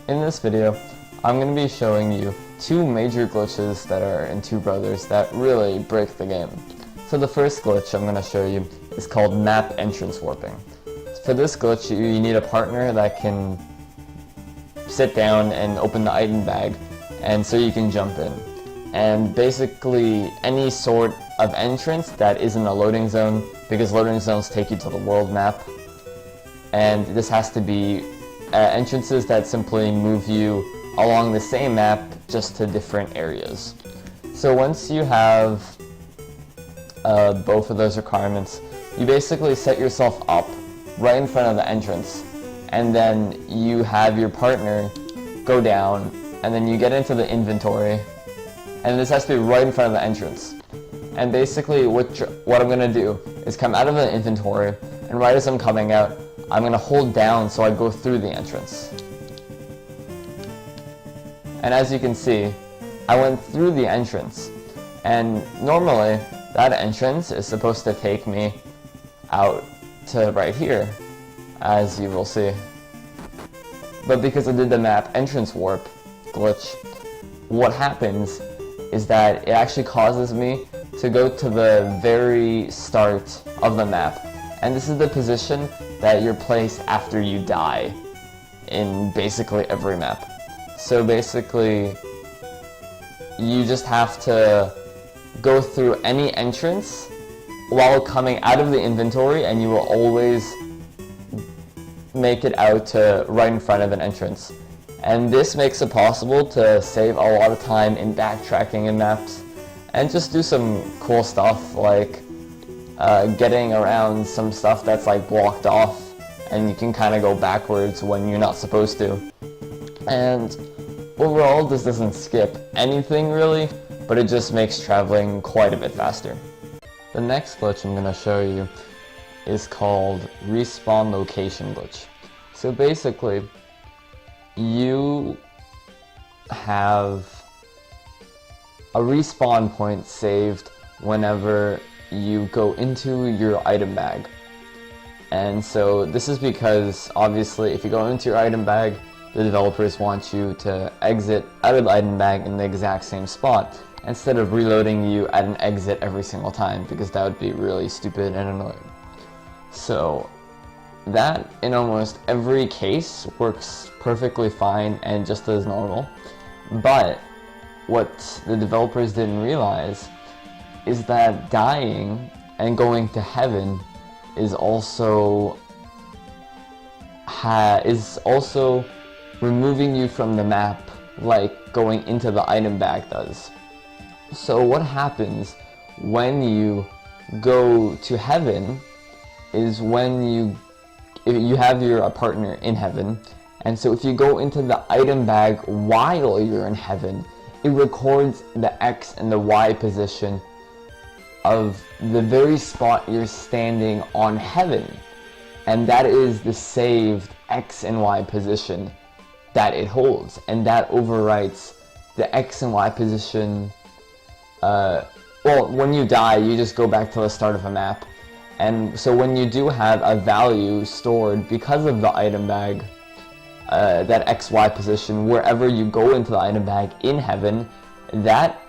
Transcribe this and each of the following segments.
In this video, I'm going to be showing you two major glitches that are in Two Brothers that really break the game. So the first glitch I'm going to show you is called map entrance warping. For this glitch, you need a partner that can sit down and open the item bag, and so you can jump in. And basically any sort of entrance that isn't a loading zone, because loading zones take you to the world map, and this has to be entrances that simply move you along the same map, just to different areas. So once you have both of those requirements, you basically set yourself up right in front of the entrance, and then you have your partner go down, and then you get into the inventory, and this has to be right in front of the entrance. And basically what I'm going to do is come out of the inventory, and right as I'm coming out, I'm going to hold down so I go through the entrance. And as you can see, I went through the entrance, and normally that entrance is supposed to take me out to right here, as you will see. But because I did the map entrance warp glitch, what happens is that it actually causes me to go to the very start of the map. And this is the position that you're placed after you die in basically every map. So basically, you just have to go through any entrance while coming out of the inventory, and you will always make it out to right in front of an entrance. And this makes it possible to save a lot of time in backtracking in maps and just do some cool stuff like getting around some stuff that's like blocked off, and you can kind of go backwards when you're not supposed to. And overall, this doesn't skip anything really, but it just makes traveling quite a bit faster. The next glitch I'm going to show you is called respawn location glitch. So basically, you have a respawn point saved whenever you go into your item bag. And so this is because obviously if you go into your item bag, the developers want you to exit out of the item bag in the exact same spot instead of reloading you at an exit every single time, because that would be really stupid and annoying. So that in almost every case works perfectly fine and just as normal. But what the developers didn't realize is that dying and going to heaven is also removing you from the map like going into the item bag does. So what happens when you go to heaven is when you have your partner in heaven, and so if you go into the item bag while you're in heaven, it records the X and the Y position of the very spot you're standing on heaven, and that is the saved X and Y position that it holds, and that overwrites the X and Y position. Well, when you die, you just go back to the start of a map, and so when you do have a value stored because of the item bag, that XY position, wherever you go into the item bag in heaven, that,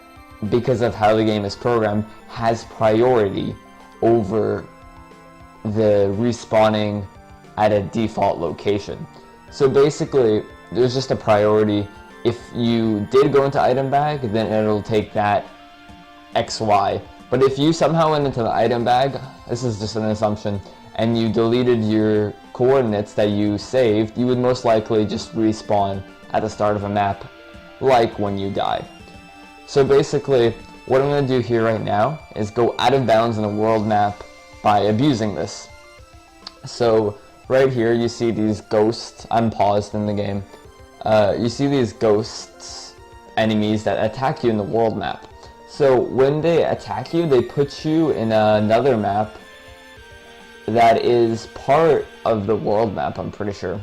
because of how the game is programmed, has priority over the respawning at a default location. So basically, there's just a priority. If you did go into item bag, then it'll take that XY. But if you somehow went into the item bag, this is just an assumption, and you deleted your coordinates that you saved, you would most likely just respawn at the start of a map, like when you die. So basically, what I'm going to do here right now is go out of bounds in the world map by abusing this. So right here you see these ghosts. I'm paused in the game. You see these ghosts, enemies that attack you in the world map. So when they attack you, they put you in another map that is part of the world map, I'm pretty sure.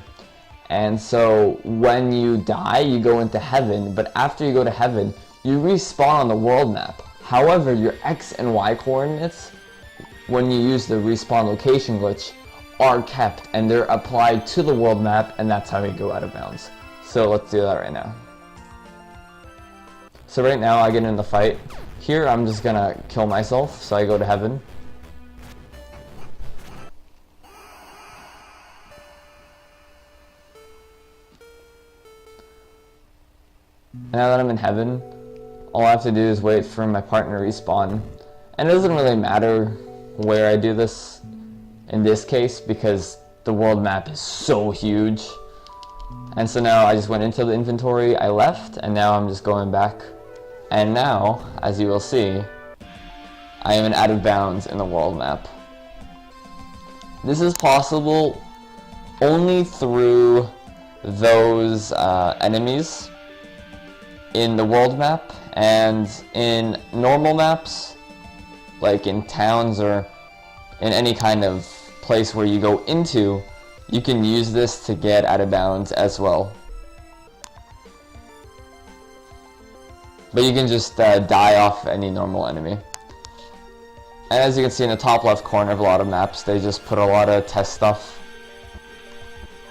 And so when you die, you go into heaven, but after you go to heaven, you respawn on the world map. However, your X and Y coordinates, when you use the respawn location glitch, are kept and they're applied to the world map, and that's how you go out of bounds. So let's do that right now. So right now I get in the fight. Here I'm just gonna kill myself, so I go to heaven. Now that I'm in heaven, all I have to do is wait for my partner to respawn. And it doesn't really matter where I do this in this case because the world map is so huge. And so now I just went into the inventory, I left, and now I'm just going back. And now, as you will see, I am out of bounds in the world map. This is possible only through those enemies in the world map, and in normal maps, like in towns or in any kind of place where you go into, you can use this to get out of bounds as well. But you can just die off any normal enemy. And as you can see in the top left corner of a lot of maps, they just put a lot of test stuff.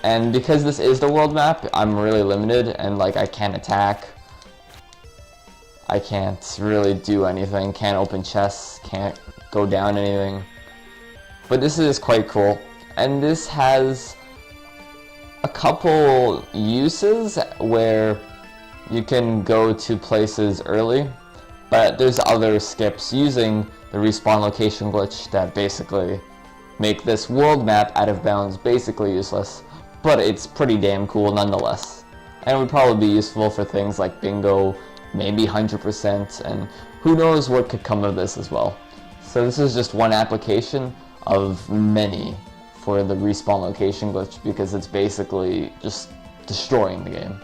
And because this is the world map, I'm really limited, and like I can't attack. I can't really do anything, can't open chests, can't go down anything. But this is quite cool. And this has a couple uses where you can go to places early, but there's other skips using the respawn location glitch that basically make this world map out of bounds basically useless, but it's pretty damn cool nonetheless. And it would probably be useful for things like bingo, maybe 100%, and who knows what could come of this as well. So this is just one application of many for the respawn location glitch because it's basically just destroying the game.